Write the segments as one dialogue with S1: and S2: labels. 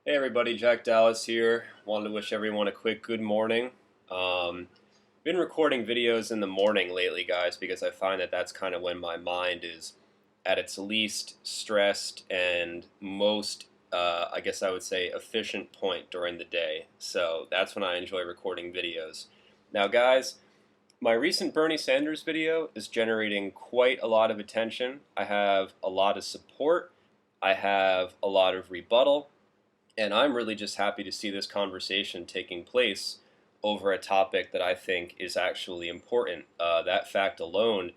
S1: Hey everybody, Jack Dallas here. Wanted to wish everyone a quick good morning. Um, Been recording videos in the morning lately, guys, because I find that that's kind of when my mind is at its least stressed and most, I guess I would say, efficient point during the day. So that's when I enjoy recording videos. Now, guys, my recent Bernie Sanders video is generating quite a lot of attention. I have a lot of support. I have a lot of rebuttal. And I'm really just happy to see this conversation taking place over a topic that I think is actually important. That fact alone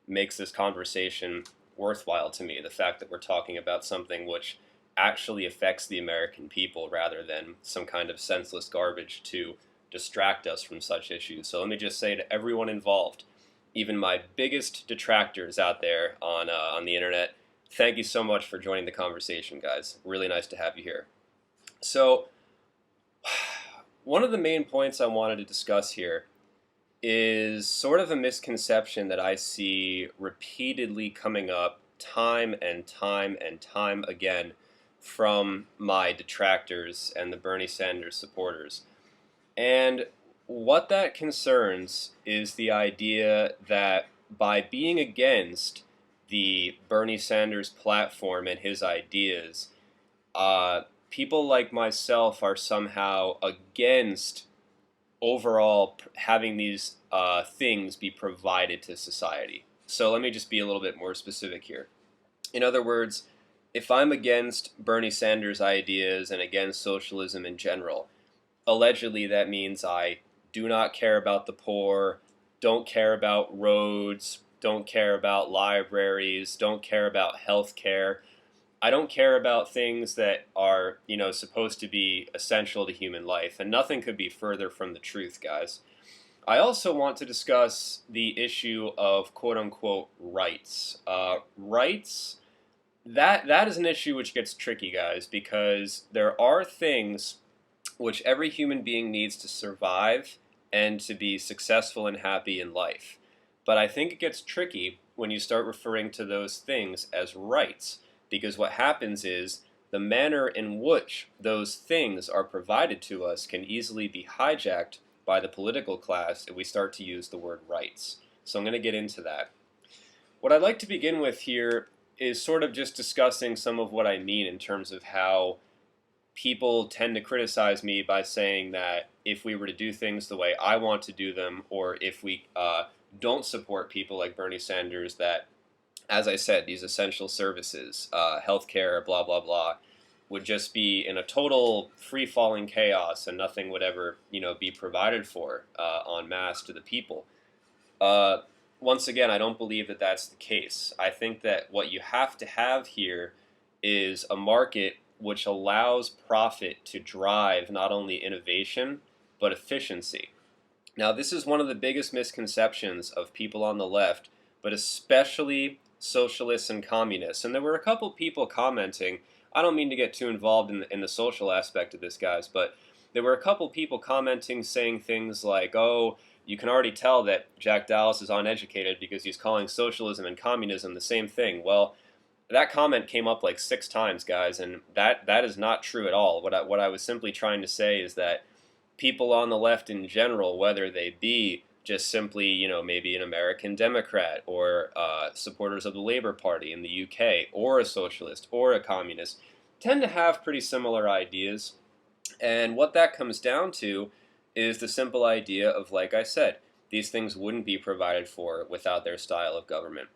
S1: makes this conversation worthwhile to me. The fact that we're talking about something which actually affects the American people rather than some kind of senseless garbage to distract us from such issues. So let me just say to everyone involved, even my biggest detractors out there on the internet, thank you so much for joining the conversation, guys. Really nice to have you here. So, one of the main points I wanted to discuss here is sort of a misconception that I see repeatedly coming up time and time and time again from my detractors and the Bernie Sanders supporters. And what that concerns is the idea that by being against the Bernie Sanders platform and his ideas, people like myself are somehow against overall having these things be provided to society. So let me just be a little bit more specific here. In other words, if I'm against Bernie Sanders' ideas and against socialism in general, allegedly that means I do not care about the poor, don't care about roads, don't care about libraries, don't care about health care. I don't care about things that are, supposed to be essential to human life, and nothing could be further from the truth, guys. I also want to discuss the issue of quote unquote rights. Rights, that is an issue which gets tricky, guys, because there are things which every human being needs to survive and to be successful and happy in life. But I think it gets tricky when you start referring to those things as rights, because what happens is the manner in which those things are provided to us can easily be hijacked by the political class if we start to use the word rights. So I'm going to get into that. What I'd like to begin with here is sort of just discussing some of what I mean in terms of how people tend to criticize me by saying that if we were to do things the way I want to do them, or if we don't support people like Bernie Sanders, that, as I said, these essential services, healthcare, blah, blah, blah, would just be in a total free-falling chaos and nothing would ever, be provided for en masse to the people. Uh, Once again, I don't believe that that's the case. I think that what you have to have here is a market which allows profit to drive not only innovation, but efficiency. Now, this is one of the biggest misconceptions of people on the left, but especially socialists and communists. And there were a couple people commenting. I don't mean to get too involved in the social aspect of this, guys, but there were a couple people commenting saying things like, oh, you can already tell that Jack Dallas is uneducated because he's calling socialism and communism the same thing. Well, that comment came up like 6 times, guys, and that is not true at all. What I was simply trying to say is that people on the left in general, whether they be just simply, maybe an American Democrat or supporters of the Labor Party in the UK, or a socialist or a communist, tend to have pretty similar ideas. And what that comes down to is the simple idea of, like I said, these things wouldn't be provided for without their style of government.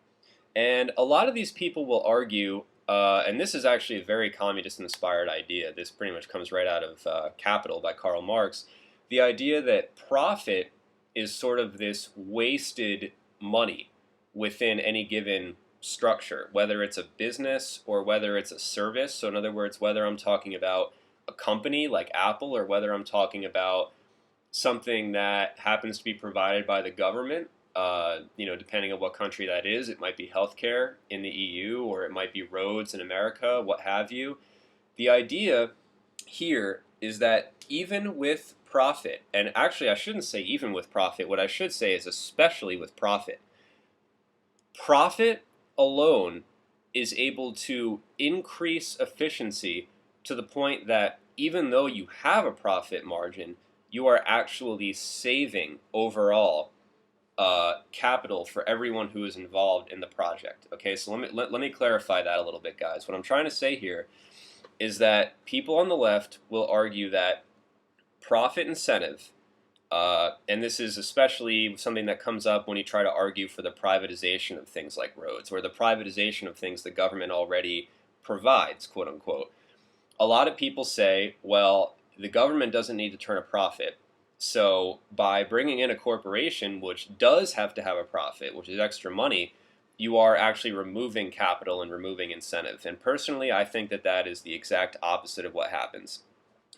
S1: And a lot of these people will argue, and this is actually a very communist-inspired idea. This pretty much comes right out of Capital by Karl Marx. The idea that profit is sort of this wasted money within any given structure, whether it's a business or whether it's a service. So in other words, whether I'm talking about a company like Apple or whether I'm talking about something that happens to be provided by the government, depending on what country that is. It might be healthcare in the EU, or it might be roads in America, what have you. The idea here is that even with profit, and actually I shouldn't say even with profit, what I should say is especially with profit, profit alone is able to increase efficiency to the point that even though you have a profit margin, you are actually saving overall capital for everyone who is involved in the project. Okay, so let me clarify that a little bit, guys. What I'm trying to say here is that people on the left will argue that profit incentive, and this is especially something that comes up when you try to argue for the privatization of things like roads, or the privatization of things the government already provides, quote unquote. A lot of people say, well, the government doesn't need to turn a profit. So by bringing in a corporation which does have to have a profit, which is extra money, you are actually removing capital and removing incentive. And personally, I think that that is the exact opposite of what happens.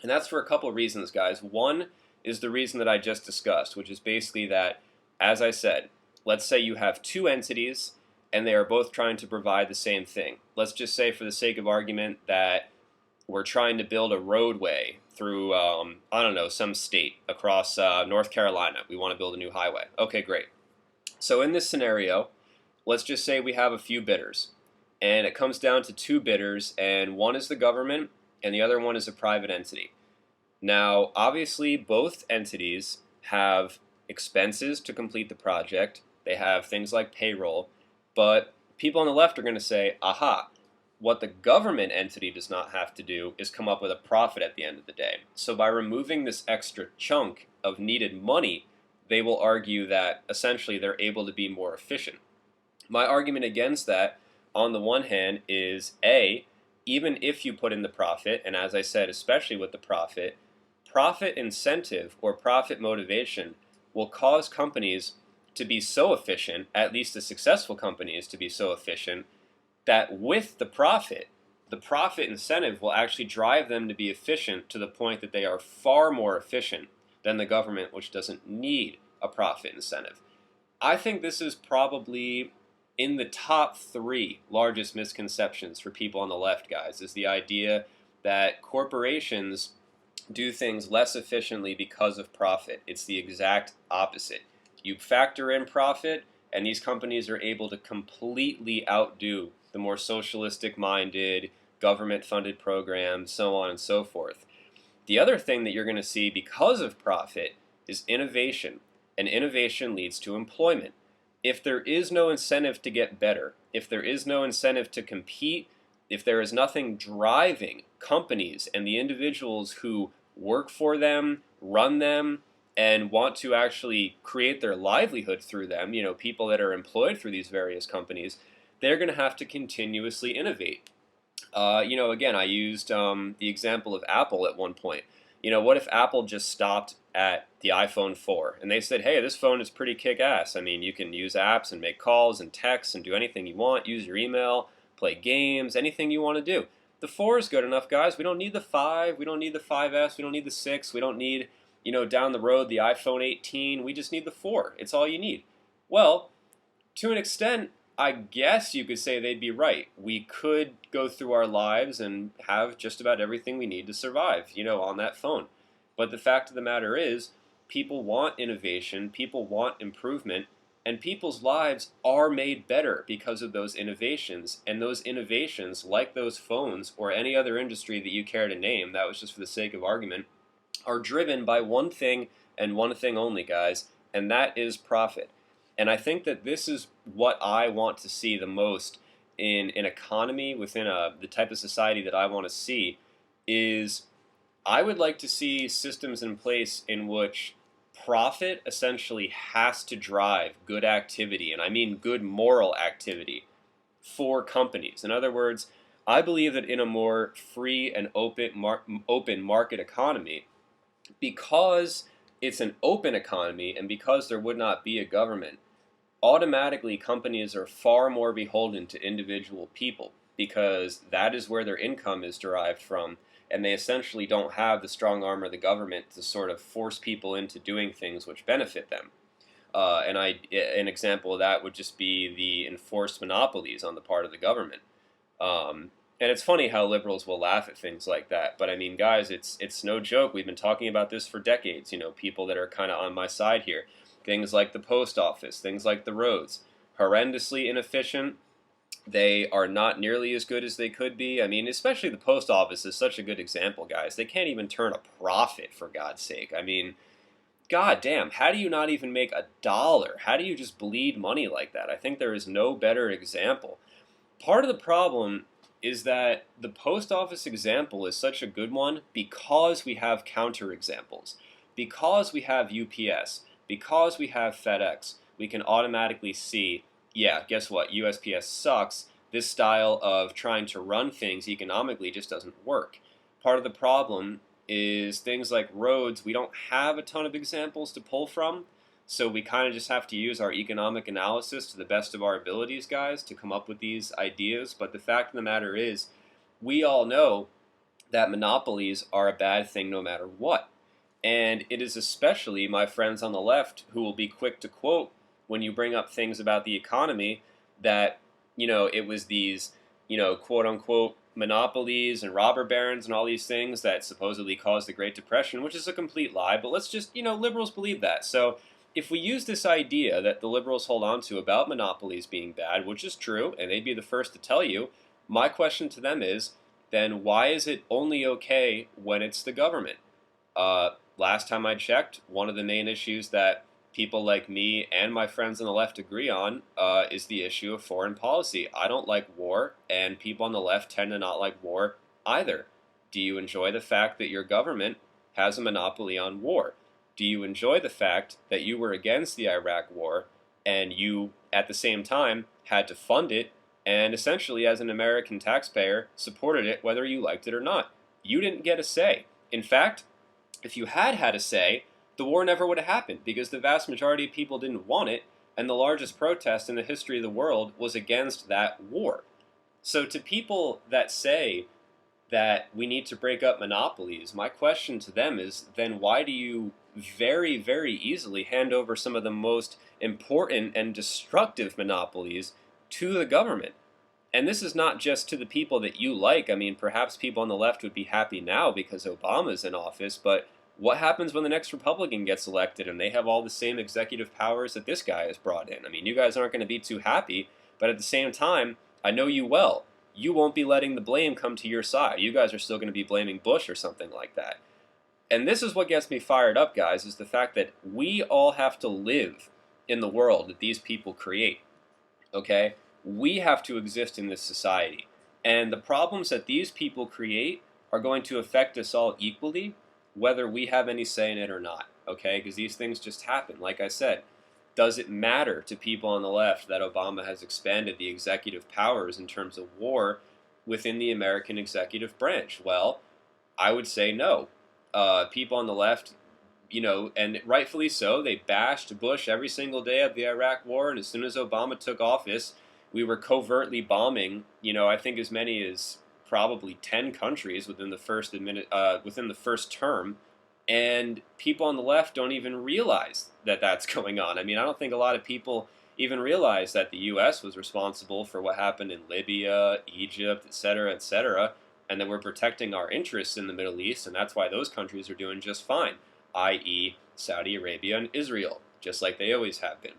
S1: And that's for a couple of reasons, guys. One is the reason that I just discussed, which is basically that, as I said, let's say you have two entities and they are both trying to provide the same thing. Let's just say, for the sake of argument, that we're trying to build a roadway through, I don't know, some state across North Carolina. We want to build a new highway. Okay, great. So in this scenario, let's just say we have a few bidders, and it comes down to two bidders, and one is the government, and the other one is a private entity. Now, obviously, both entities have expenses to complete the project. They have things like payroll, but people on the left are going to say, aha, what the government entity does not have to do is come up with a profit at the end of the day. So by removing this extra chunk of needed money, they will argue that essentially they're able to be more efficient. My argument against that, on the one hand, is A, even if you put in the profit, and as I said, especially with the profit incentive or profit motivation will cause companies to be so efficient, at least the successful companies to be so efficient, that with the profit incentive will actually drive them to be efficient to the point that they are far more efficient than the government, which doesn't need a profit incentive. I think this is probably in the top 3 largest misconceptions for people on the left, guys, is the idea that corporations do things less efficiently because of profit. It's the exact opposite. You factor in profit, and these companies are able to completely outdo the more socialistic-minded, government-funded programs, so on and so forth. The other thing that you're going to see because of profit is innovation, and innovation leads to employment. If there is no incentive to get better, if there is no incentive to compete, if there is nothing driving companies and the individuals who work for them, run them, and want to actually create their livelihood through them, people that are employed through these various companies, they're going to have to continuously innovate. Again, I used the example of Apple at one point. What if Apple just stopped at the iPhone 4 and they said, hey, this phone is pretty kick-ass. I mean, you can use apps and make calls and texts and do anything you want, use your email, play games, anything you want to do. The 4 is good enough, guys. We don't need the 5. We don't need the 5S. We don't need the 6. We don't need, down the road, the iPhone 18. We just need the 4. It's all you need. Well, to an extent, I guess you could say they'd be right. We could go through our lives and have just about everything we need to survive, on that phone. But the fact of the matter is, people want innovation, people want improvement, and people's lives are made better because of those innovations. And those innovations, like those phones or any other industry that you care to name, that was just for the sake of argument, are driven by one thing and one thing only, guys, and that is profit. And I think that this is what I want to see the most in an economy, within the type of society that I want to see, is I would like to see systems in place in which profit essentially has to drive good activity, and I mean good moral activity, for companies. In other words, I believe that in a more free and open market economy, because it's an open economy and because there would not be a government, automatically companies are far more beholden to individual people because that is where their income is derived from, and they essentially don't have the strong arm of the government to sort of force people into doing things which benefit them. An example of that would just be the enforced monopolies on the part of the government. And it's funny how liberals will laugh at things like that, but I mean, guys, it's no joke. We've been talking about this for decades. People that are kind of on my side here. Things like the post office, things like the roads, horrendously inefficient. They are not nearly as good as they could be. I mean, especially the post office is such a good example, guys. They can't even turn a profit, for God's sake. I mean, God damn, how do you not even make $1? How do you just bleed money like that? I think there is no better example. Part of the problem is that the post office example is such a good one because we have counter examples. Because we have UPS, because we have FedEx, we can automatically see, yeah, guess what? USPS sucks. This style of trying to run things economically just doesn't work. Part of the problem is things like roads. We don't have a ton of examples to pull from, so we kind of just have to use our economic analysis to the best of our abilities, guys, to come up with these ideas. But the fact of the matter is, we all know that monopolies are a bad thing no matter what. And it is especially my friends on the left who will be quick to quote when you bring up things about the economy that, it was these, quote unquote monopolies and robber barons and all these things that supposedly caused the Great Depression, which is a complete lie. But let's just, liberals believe that. So if we use this idea that the liberals hold on to about monopolies being bad, which is true, and they'd be the first to tell you, my question to them is, then why is it only okay when it's the government? Last time I checked, one of the main issues that people like me and my friends on the left agree on is the issue of foreign policy. I don't like war, and people on the left tend to not like war either. Do you enjoy the fact that your government has a monopoly on war? Do you enjoy the fact that you were against the Iraq war and you, at the same time, had to fund it and essentially, as an American taxpayer, supported it whether you liked it or not? You didn't get a say. In fact, if you had had a say, the war never would have happened because the vast majority of people didn't want it, and the largest protest in the history of the world was against that war. So to people that say that we need to break up monopolies, my question to them is, then why do you very, very easily hand over some of the most important and destructive monopolies to the government? And this is not just to the people that you like. I mean, perhaps people on the left would be happy now because Obama's in office, but what happens when the next Republican gets elected and they have all the same executive powers that this guy has brought in? I mean, you guys aren't going to be too happy, but at the same time, I know you well. You won't be letting the blame come to your side. You guys are still going to be blaming Bush or something like that. And this is what gets me fired up, guys, is the fact that we all have to live in the world that these people create, okay? We have to exist in this society. And the problems that these people create are going to affect us all equally, whether we have any say in it or not, okay? Because these things just happen. Like I said, does it matter to people on the left that Obama has expanded the executive powers in terms of war within the American executive branch? Well, I would say no. People on the left, and rightfully so, they bashed Bush every single day of the Iraq war, and as soon as Obama took office, we were covertly bombing, I think as many as probably 10 countries within the first term, and people on the left don't even realize that that's going on. I mean, I don't think a lot of people even realize that the U.S. was responsible for what happened in Libya, Egypt, etc., and that we're protecting our interests in the Middle East, and that's why those countries are doing just fine, i.e. Saudi Arabia and Israel, just like they always have been.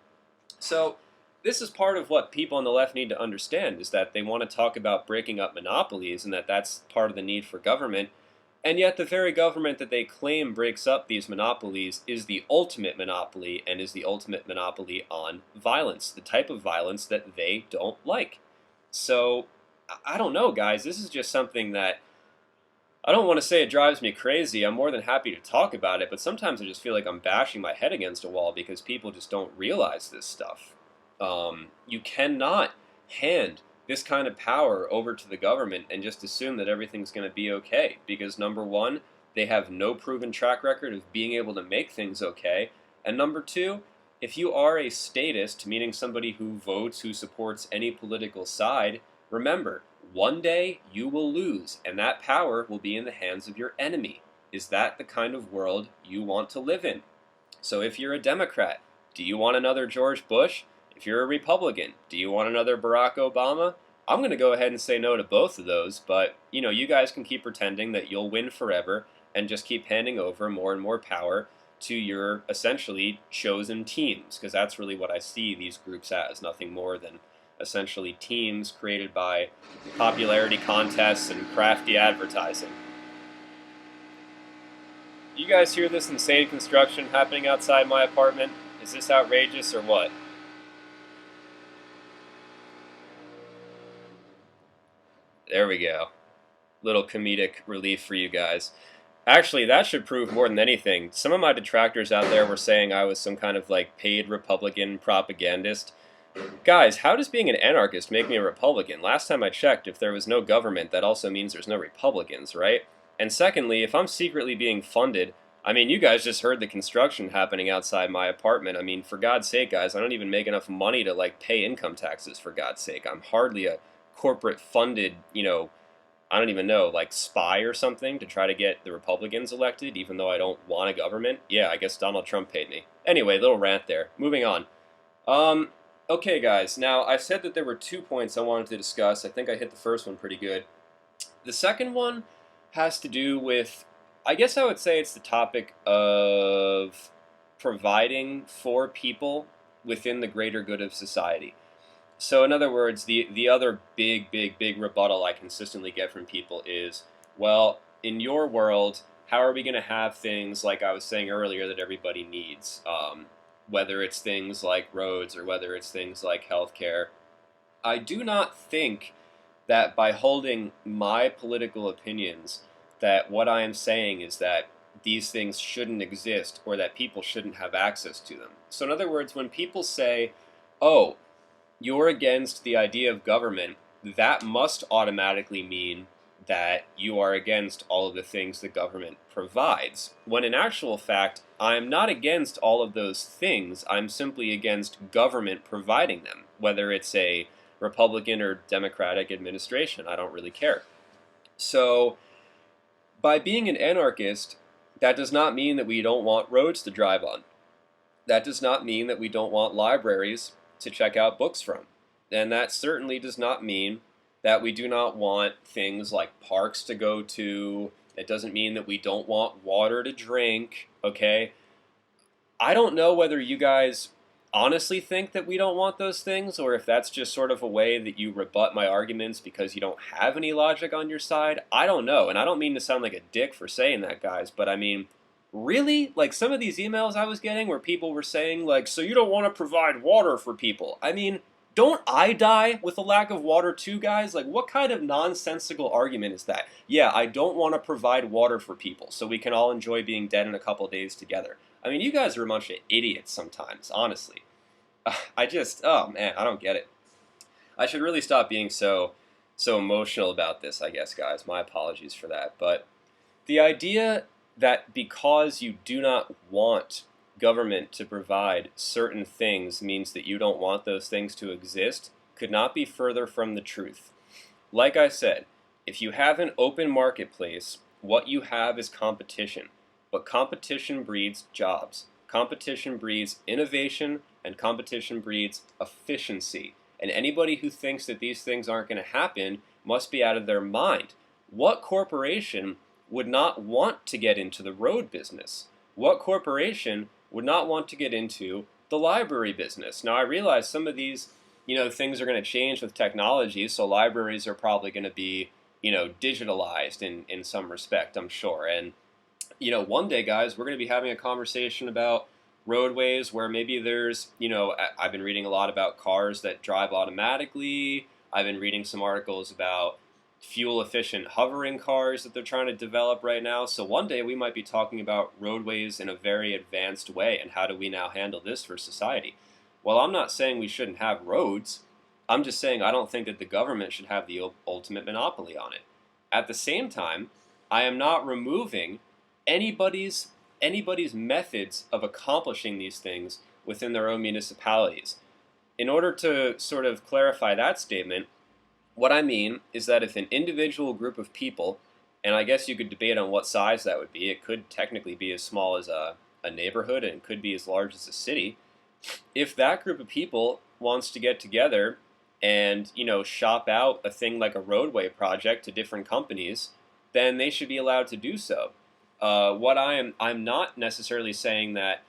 S1: So this is part of what people on the left need to understand, is that they want to talk about breaking up monopolies and that that's part of the need for government, and yet the very government that they claim breaks up these monopolies is the ultimate monopoly and is the ultimate monopoly on violence, the type of violence that they don't like. So I don't know, guys. This is just something that I don't want to say it drives me crazy. I'm more than happy to talk about it, but sometimes I just feel like I'm bashing my head against a wall because people just don't realize this stuff. You cannot hand this kind of power over to the government and just assume that everything's going to be okay, because number one, they have no proven track record of being able to make things okay, and number two, if you are a statist, meaning somebody who votes, who supports any political side, remember, one day you will lose, and that power will be in the hands of your enemy. Is that the kind of world you want to live in? So if you're a Democrat, do you want another George Bush? If you're a Republican, do you want another Barack Obama? I'm going to go ahead and say no to both of those, but, you guys can keep pretending that you'll win forever and just keep handing over more and more power to your essentially chosen teams, because that's really what I see these groups as, nothing more than essentially teams created by popularity contests and crafty advertising. You guys hear this insane construction happening outside my apartment? Is this outrageous or what? There we go. Little comedic relief for you guys. Actually, that should prove more than anything. Some of my detractors out there were saying I was some kind of like paid Republican propagandist. Guys, how does being an anarchist make me a Republican? Last time I checked, if there was no government, that also means there's no Republicans, right? And secondly, if I'm secretly being funded, I mean, you guys just heard the construction happening outside my apartment. I mean, for God's sake, guys, I don't even make enough money to like pay income taxes, for God's sake. I'm hardly a corporate funded, I don't even know, like spy or something to try to get the Republicans elected, even though I don't want a government. Yeah, I guess Donald Trump paid me. Anyway, little rant there. Moving on. Okay, guys. Now, I said that there were 2 points I wanted to discuss. I think I hit the first one pretty good. The second one has to do with, I guess I would say it's the topic of providing for people within the greater good of society. So in other words, the other big rebuttal I consistently get from people is, well, in your world, how are we going to have things like I was saying earlier that everybody needs? Whether it's things like roads or whether it's things like healthcare. I do not think that by holding my political opinions that what I am saying is that these things shouldn't exist or that people shouldn't have access to them. So in other words, when people say, oh, you're against the idea of government, that must automatically mean that you are against all of the things the government provides. When in actual fact, I'm not against all of those things. I'm simply against government providing them, whether it's a Republican or Democratic administration. I don't really care. So, by being an anarchist, that does not mean that we don't want roads to drive on. That does not mean that we don't want libraries to check out books from. And that certainly does not mean that we do not want things like parks to go to. It doesn't mean that we don't want water to drink, okay? I don't know whether you guys honestly think that we don't want those things, or if that's just sort of a way that you rebut my arguments because you don't have any logic on your side. I don't know, and I don't mean to sound like a dick for saying that, guys, but I mean, really? Like, some of these emails I was getting where people were saying, like, so you don't want to provide water for people. I mean, don't I die with a lack of water too, guys? Like, what kind of nonsensical argument is that? Yeah, I don't want to provide water for people so we can all enjoy being dead in a couple days together. I mean, you guys are a bunch of idiots sometimes, honestly. Oh man, I don't get it. I should really stop being so emotional about this, I guess, guys. My apologies for that. But the idea that because you do not want government to provide certain things means that you don't want those things to exist could not be further from the truth. Like I said, if you have an open marketplace, what you have is competition. But competition breeds jobs. Competition breeds innovation, and competition breeds efficiency. And anybody who thinks that these things aren't going to happen must be out of their mind. What corporation would not want to get into the road business? What corporation would not want to get into the library business? Now, I realize some of these, things are going to change with technology, so libraries are probably going to be, digitalized in some respect, I'm sure. And, one day, guys, we're going to be having a conversation about roadways where maybe there's, I've been reading a lot about cars that drive automatically. I've been reading some articles about fuel-efficient hovering cars that they're trying to develop right now. So one day we might be talking about roadways in a very advanced way, and how do we now handle this for society? Well, I'm not saying we shouldn't have roads. I'm just saying I don't think that the government should have the ultimate monopoly on it. At the same time, I am not removing anybody's methods of accomplishing these things within their own municipalities. In order to sort of clarify that statement, what I mean is that if an individual group of people, and I guess you could debate on what size that would be, it could technically be as small as a neighborhood and it could be as large as a city. If that group of people wants to get together and, shop out a thing like a roadway project to different companies, then they should be allowed to do so. I'm not necessarily saying that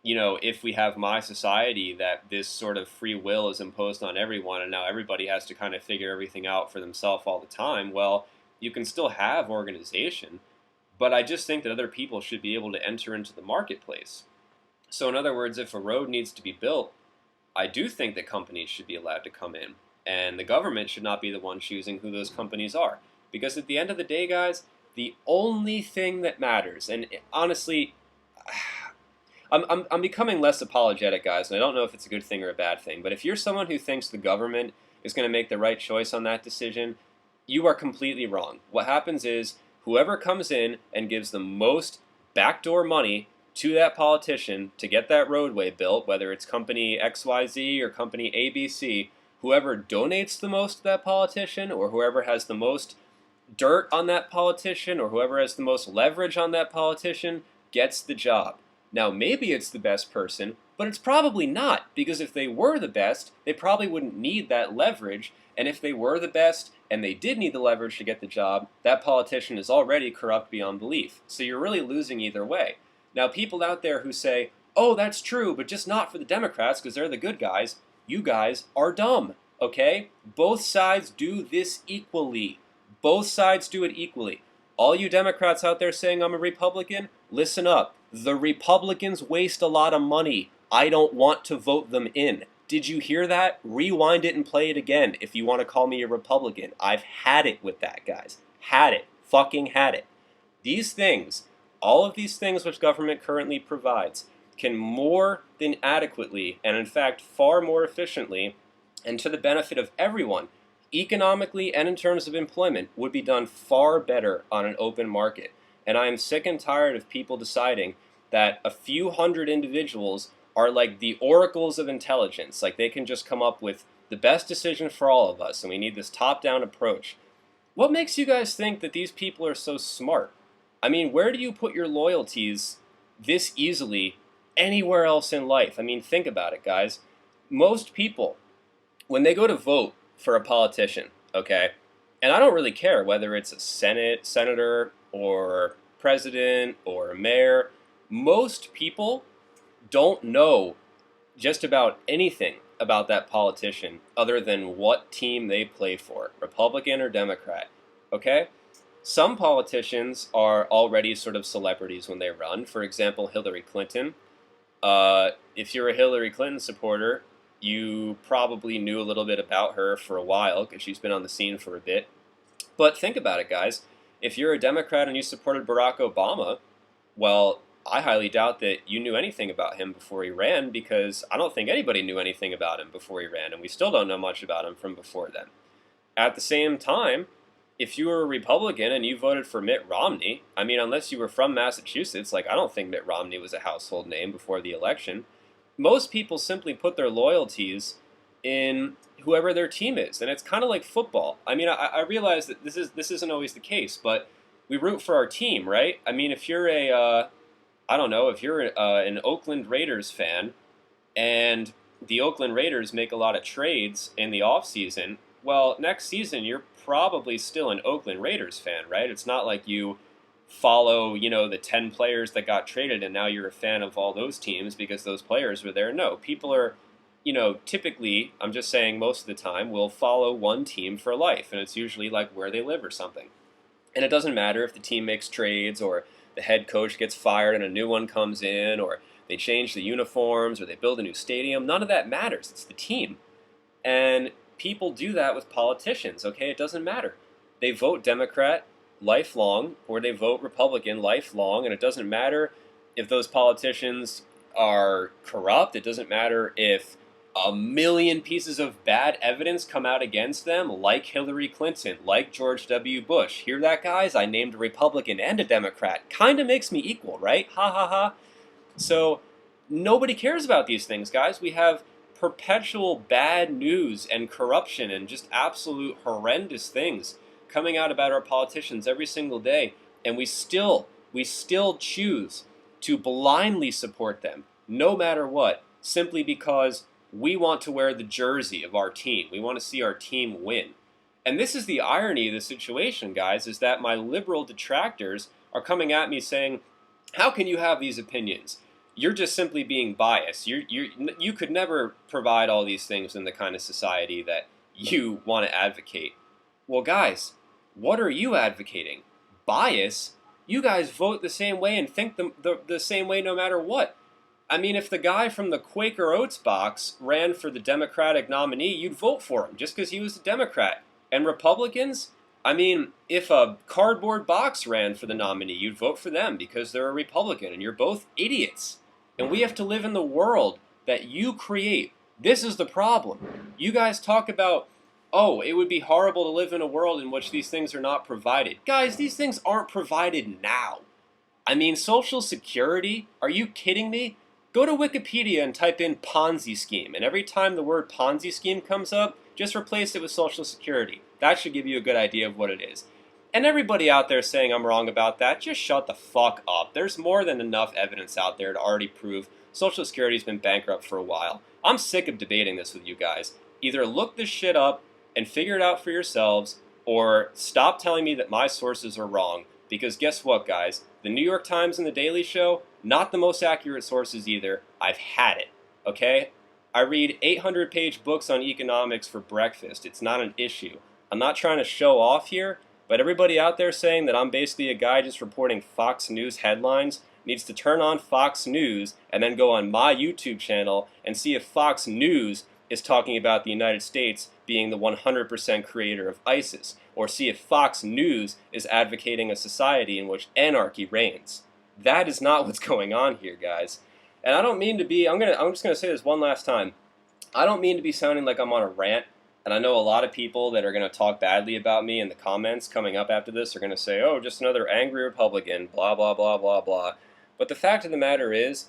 S1: if we have my society that this sort of free will is imposed on everyone and now everybody has to kind of figure everything out for themselves all the time, well, you can still have organization, but I just think that other people should be able to enter into the marketplace. So, in other words, if a road needs to be built, I do think that companies should be allowed to come in, and the government should not be the one choosing who those companies are. Because at the end of the day, guys, the only thing that matters, and honestly, I'm becoming less apologetic, guys, and I don't know if it's a good thing or a bad thing, but if you're someone who thinks the government is going to make the right choice on that decision, you are completely wrong. What happens is whoever comes in and gives the most backdoor money to that politician to get that roadway built, whether it's company XYZ or company ABC, whoever donates the most to that politician or whoever has the most dirt on that politician or whoever has the most leverage on that politician gets the job. Now, maybe it's the best person, but it's probably not, because if they were the best, they probably wouldn't need that leverage, and if they were the best and they did need the leverage to get the job, that politician is already corrupt beyond belief. So you're really losing either way. Now, people out there who say, oh, that's true, but just not for the Democrats because they're the good guys, you guys are dumb, okay? Both sides do this equally. Both sides do it equally. All you Democrats out there saying I'm a Republican, listen up. The Republicans waste a lot of money. I don't want to vote them in. Did you hear that? Rewind it and play it again if you want to call me a Republican. I've had it with that, guys. Had it. Fucking had it. These things, all of these things which government currently provides, can more than adequately, and in fact far more efficiently, and to the benefit of everyone, economically and in terms of employment, would be done far better on an open market. And I am sick and tired of people deciding that a few hundred individuals are like the oracles of intelligence. Like they can just come up with the best decision for all of us, and we need this top-down approach. What makes you guys think that these people are so smart? I mean, where do you put your loyalties this easily anywhere else in life? I mean, think about it, guys. Most people, when they go to vote for a politician, okay, and I don't really care whether it's a senator, or president, or mayor, most people don't know just about anything about that politician other than what team they play for, Republican or Democrat, okay? Some politicians are already sort of celebrities when they run. For example, Hillary Clinton. If you're a Hillary Clinton supporter, you probably knew a little bit about her for a while because she's been on the scene for a bit. But think about it, guys. If you're a Democrat and you supported Barack Obama, well, I highly doubt that you knew anything about him before he ran, because I don't think anybody knew anything about him before he ran, and we still don't know much about him from before then. At the same time, if you were a Republican and you voted for Mitt Romney, I mean, unless you were from Massachusetts, like I don't think Mitt Romney was a household name before the election, most people simply put their loyalties in whoever their team is, and it's kind of like football. I mean, I realize that this isn't always the case, but we root for our team, right? I mean, if you're I don't know, if you're an Oakland Raiders fan, and the Oakland Raiders make a lot of trades in the offseason, well, next season you're probably still an Oakland Raiders fan, right? It's not like you follow, the 10 players that got traded and now you're a fan of all those teams because those players were there. No, people are, typically, I'm just saying most of the time, will follow one team for life, and it's usually like where they live or something. And it doesn't matter if the team makes trades or the head coach gets fired and a new one comes in, or they change the uniforms or they build a new stadium. None of that matters. It's the team. And people do that with politicians, okay? It doesn't matter. They vote Democrat lifelong or they vote Republican lifelong, and it doesn't matter if those politicians are corrupt. It doesn't matter if a million pieces of bad evidence come out against them, like Hillary Clinton, like George W. Bush. Hear that, guys? I named a Republican and a Democrat. Kind of makes me equal, right? Ha ha ha. So nobody cares about these things, guys. We have perpetual bad news and corruption and just absolute horrendous things coming out about our politicians every single day, and we still choose to blindly support them, no matter what, simply because we want to wear the jersey of our team. We want to see our team win. And this is the irony of the situation, guys, is that my liberal detractors are coming at me saying, how can you have these opinions? you're just simply being biased. You could never provide all these things in the kind of society that you want to advocate. Well, guys, what are you advocating? Bias? You guys vote the same way and think the same way no matter what. I mean, if the guy from the Quaker Oats box ran for the Democratic nominee, you'd vote for him just because he was a Democrat. And Republicans? I mean, if a cardboard box ran for the nominee, you'd vote for them because they're a Republican, and you're both idiots. And we have to live in the world that you create. This is the problem. You guys talk about, oh, it would be horrible to live in a world in which these things are not provided. Guys, these things aren't provided now. I mean, Social Security? Are you kidding me? Go to Wikipedia and type in Ponzi scheme, and every time the word Ponzi scheme comes up, just replace it with Social Security. That should give you a good idea of what it is. And everybody out there saying I'm wrong about that, just shut the fuck up. There's more than enough evidence out there to already prove Social Security's been bankrupt for a while. I'm sick of debating this with you guys. Either look this shit up and figure it out for yourselves, or stop telling me that my sources are wrong. Because guess what, guys? The New York Times and The Daily Show, not the most accurate sources either. I've had it, okay? I read 800-page books on economics for breakfast. It's not an issue. I'm not trying to show off here, but everybody out there saying that I'm basically a guy just reporting Fox News headlines needs to turn on Fox News and then go on my YouTube channel and see if Fox News is talking about the United States being the 100% creator of ISIS, or see if Fox News is advocating a society in which anarchy reigns. That is not what's going on here, guys. And I don't mean to be, I'm just going to say this one last time. I don't mean to be sounding like I'm on a rant, and I know a lot of people that are going to talk badly about me in the comments coming up after this are going to say, oh, just another angry Republican, blah, blah, blah, blah, blah. But the fact of the matter is,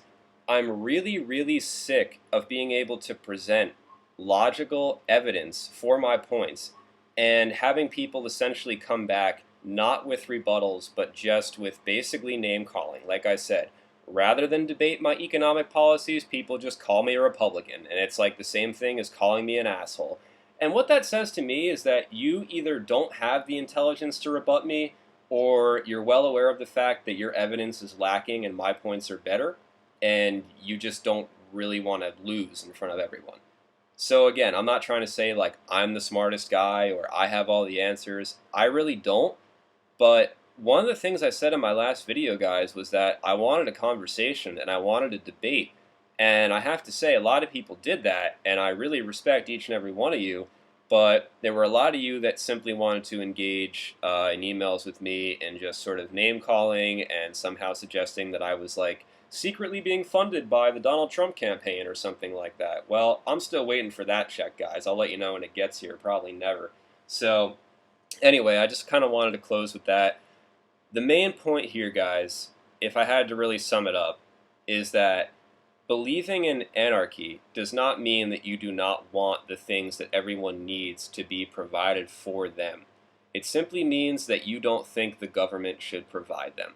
S1: I'm really, really sick of being able to present logical evidence for my points and having people essentially come back not with rebuttals, but just with basically name-calling. Like I said, rather than debate my economic policies, people just call me a Republican, and it's like the same thing as calling me an asshole. And what that says to me is that you either don't have the intelligence to rebut me, or you're well aware of the fact that your evidence is lacking and my points are better, and you just don't really want to lose in front of everyone. So again, I'm not trying to say like I'm the smartest guy or I have all the answers. I really don't. But one of the things I said in my last video, guys, was that I wanted a conversation and I wanted a debate. And I have to say, a lot of people did that, and I really respect each and every one of you. But there were a lot of you that simply wanted to engage in emails with me and just sort of name-calling and somehow suggesting that I was like secretly being funded by the Donald Trump campaign or something like that. Well, I'm still waiting for that check, guys. I'll let you know when it gets here. Probably never. So anyway, I just kind of wanted to close with that. The main point here, guys, if I had to really sum it up, is that believing in anarchy does not mean that you do not want the things that everyone needs to be provided for them. It simply means that you don't think the government should provide them.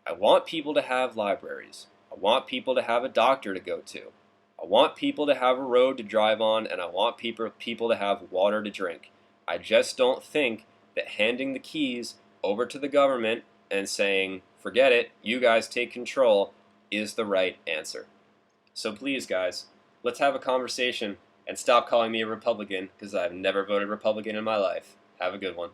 S1: I want people to have libraries. I want people to have a doctor to go to. I want people to have a road to drive on, and I want people to have water to drink. I just don't think that handing the keys over to the government and saying, forget it, you guys take control, is the right answer. So please, guys, let's have a conversation and stop calling me a Republican, because I've never voted Republican in my life. Have a good one.